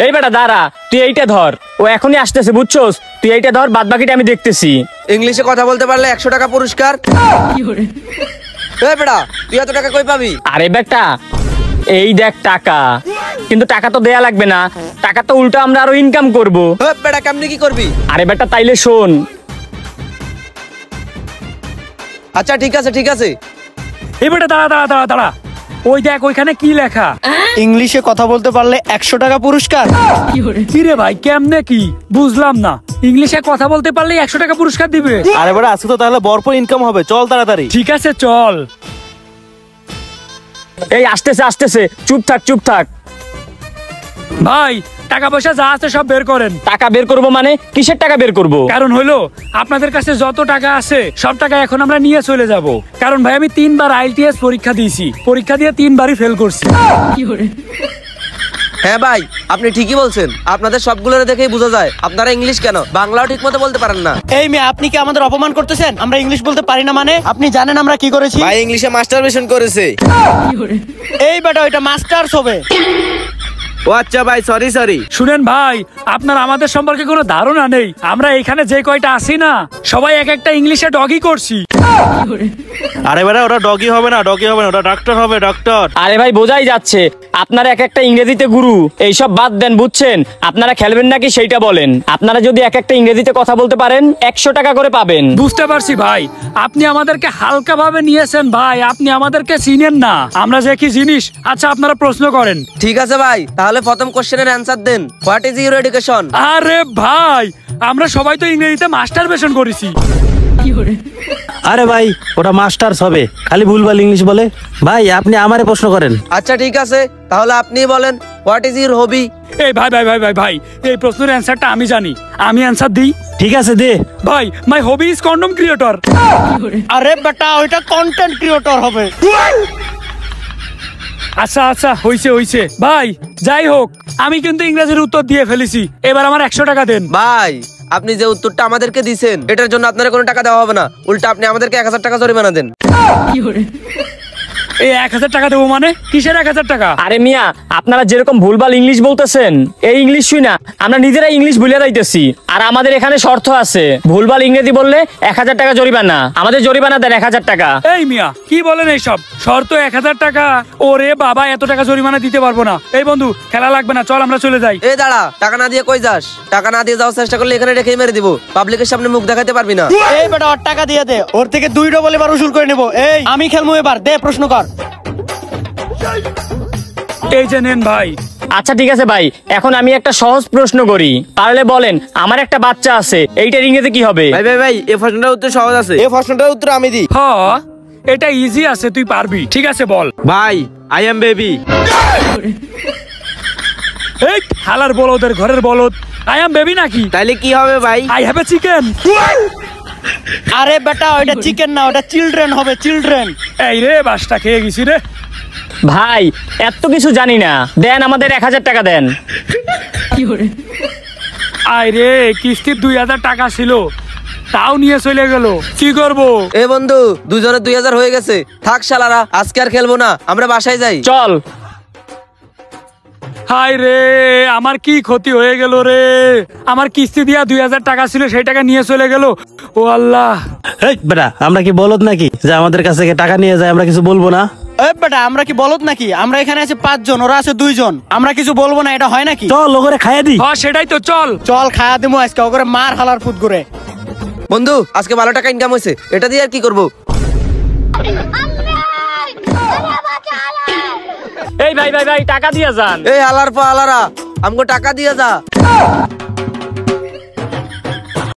এই বেটা দাঁড়া, তুই এইটা ধর, ও এখনই আসতেছে বুঝছস, তুই এইটা ধর, বাদ বাকিটা আমি দেখতেছি। ইংলিশে কথা বলতে পারলে 100 টাকা পুরস্কার। এই বেটা তুই এত টাকা কই পাবি? আরে বেটা এই দেখ টাকা, কিন্তু টাকা তো দেয়া লাগবে না, টাকা তো উল্টো আমরা আরো ইনকাম করবো। বেটা কেমনি কি করবি? আরে বেটা তাইলে শোন। আচ্ছা ঠিক আছে ঠিক আছে। এই বেটা দাঁড়া দাঁড়া দাঁড়া দাঁড়া, ওই দেখ ওইখানে কি লেখা, ইংলিশে কথা বলতে পারলে 100 টাকা পুরস্কার। কি রে ভাই কেমনে কি বুঝলাম না, ইংলিশে কথা বলতে পারলে 100 টাকা পুরস্কার দিবে? আরে বেটা আজকে তো তাহলে ভরপুর ইনকাম হবে, চল তাড়াতাড়ি। ঠিক আছে চল। এই আসতেছে আসতেছে, চুপ থাক চুপ থাক। ভাই টাকা পয়সা যা আছে সব বের করেন। টাকা বের করব মানে কিসের টাকা বের করব? কারণ হলো আপনাদের কাছে যত টাকা আছে সব টাকা এখন আমরা নিয়ে চলে যাব, কারণ ভাই আমি 3 বার IELTS পরীক্ষা দিয়েছি, পরীক্ষা দিয়ে 3 বারই ফেল করছি। হ্যাঁ ভাই আপনি ঠিকই বলছেন, আপনাদের সবগুলো দেখেই বোঝা যায় আপনারা ইংলিশ কেন বাংলাও ঠিক মতো বলতে পারেন না। এই মেয়ে আপনি কি আমাদের অপমান করতেছেন? আমরা ইংলিশ বলতে পারি না মানে? আপনি জানেন আমরা কি করেছি? ভাই ইংলিশে মাস্টারবেশন করেছে। এই বেটা ওইটা মাস্টার্স হবে। ও আচ্ছা ভাই সরি সরি। শুনেন ভাই, আপনার আমাদের সম্পর্কে কোনো ধারণা নেই, আমরা এখানে যে কয়টা আছি না সবাই এক একটা ইংলিশে ডগি করছি। আরে বেটা ওটা ডগি হবে না, ডগি হবে না, ওটা ডাক্তার হবে, ডাক্তার। আরে ভাই বোঝাই যাচ্ছে আপনারা এক একটা ইংরেজিতে গুরু, এইসব বাদ দেন বুঝছেন, আপনারা খেলবেন নাকি সেইটা বলেন। আপনারা যদি এক একটা ইংরেজিতে কথা বলতে পারেন 100 টাকা করে পাবেন। বুঝতে পারছি ভাই, আপনি আমাদেরকে হালকা ভাবে নিয়েছেন ভাই, আপনি আমাদেরকে চিনেন না আমরা যে কি জিনিস। আচ্ছা আপনারা প্রশ্ন করেন। ঠিক আছে ভাই তাহলে প্রথম কোশ্চেনের অ্যানসার দেন, হোয়াট ইজ ইউর এডুকেশন? আরে ভাই আমরা সবাই তো ইংরেজিতে মাস্টারবেশন করেছি। আরে ভাই ওটা মাস্টার্স হবে, খালি ভুলভাল ইংলিশ বলে। ভাই আপনি আমারে প্রশ্ন করেন। আচ্ছা ঠিক আছে তাহলে আপনি বলেন, হোয়াট ইজ ইউর হবি? এই ভাই ভাই ভাই ভাই ভাই এই প্রশ্নের অ্যানসারটা আমি জানি, আমি অ্যানসার দিই। ঠিক আছে দে। ভাই মাই হবি ইজ কন্ডম ক্রিয়েটর। আরে বেটা ওইটা কন্টেন্ট ক্রিয়েটর হবে। আচ্ছা আচ্ছা হইছে হইছে ভাই, যাই হোক আমি কিন্তু ইংরেজির উত্তর দিয়ে ফেলেছি, এবার আমার 100 টাকা দেন। ভাই আপনি যে উত্তরটা আমাদেরকে দিবেন এটার জন্য আপনার কোনো টাকা দেওয়া হবে না, উল্টা আপনি আমাদেরকে 1000 টাকা জরিমানা দেন। এই 1000 টাকা দেবো মানে? কিসের 1000 টাকা? আরে মিয়া আপনারা যেরকম ভুলভাল ইংলিশ বলতেছেন, এই ইংলিশ শুই না আমরা নিজেরাই ইংলিশ ভুলে যাইতেছি। আর আমাদের এখানে শর্ত আছে, ভুলভাল ইংরেজি বললে 1000 টাকা জরিমানা, আমাদের জরিমানা দেন 1000 টাকা। এই মিয়া কি বলেন এইসব? শর্ত 1000 টাকা? ওরে বাবা এত টাকা জরিমানা দিতে পারবো না। এই বন্ধু খেলা লাগবে না, চল আমরা চলে যাই। এই দাঁড়া, টাকা না দিয়ে কই যাস? টাকা না দিয়ে যাওয়ার চেষ্টা করলে এখানে রেখেই মেরে দিব, পাবলিকের সামনে মুখ দেখাতে পারবি না। এই বেটা ওর টাকা দিয়ে দে, ওর থেকে 2 ডবল এবার উসুল করে নেব। এই আমি খেলবো এবার, দে প্রশ্ন কর। এই যে নেন ভাই। আচ্ছা ঠিক আছে ভাই, এখন আমি একটা সহজ প্রশ্ন করি, পারলে বলেন। আমার একটা বাচ্চা আছে, এইটার ইংরেজি কি হবে? ভাই ভাই ভাই এই প্রশ্নটার উত্তর সহজ আছে, এই প্রশ্নটার উত্তর আমি দিই। হ্যাঁ এটা ইজি আছে, তুই পারবি। ঠিক আছে বল। ভাই আই এম বেবি। এই হালার বলদের ঘরের বলদ, আই এম বেবি নাকি? তাইলে কি হবে ভাই? I have a chicken. আরে বেটা ওটা চিকেন না, ওটা চিলড্রেন হবে, চিলড্রেন। এই রে বাসটা খেয়ে গেছি রে। ভাই এত কিছু জানি না, দেন আমাদের 1000 টাকা দেন। আয় রে কিস্তির 2000 টাকা ছিল, তাও নিয়ে চলে গেল, কি করব? এ বন্ধু দুজনে 2000 হয়ে গেছে, থাক শালারা আজকে আর খেলবো না, আমরা বাসায় যাই। চল। হায় রে আমার কি ক্ষতি হয়ে গেল রে, আমার কিস্তি দিয়া 2000 টাকা ছিল সেই টাকা নিয়ে চলে গেল। ও আল্লাহ। এই বেটা আমরা কি বলদ নাকি যে আমাদের কাছ থেকে টাকা নিয়ে যায় আমরা কিছু বলবো না? এই বেটা আমরা কি বলদ নাকি? আমরা এখানে আছে 5 জন, ওরা আছে 2 জন, আমরা কিছু বলবো না, এটা হয় নাকি? চল ওগরে খাইয়া দি। হ্যাঁ সেটাই তো, চল চল খায়া দিমু আজকে ওগরে মার হালার ফুট করে। বন্ধু আজকে ভালো টাকা ইনকাম হয়েছে, এটা দিয়ে আর কি করবো? এই ভাই ভাই ভাই টাকা দিয়ে যান। এই হালার পা হালারা, আমাকে টাকা দিয়ে যা।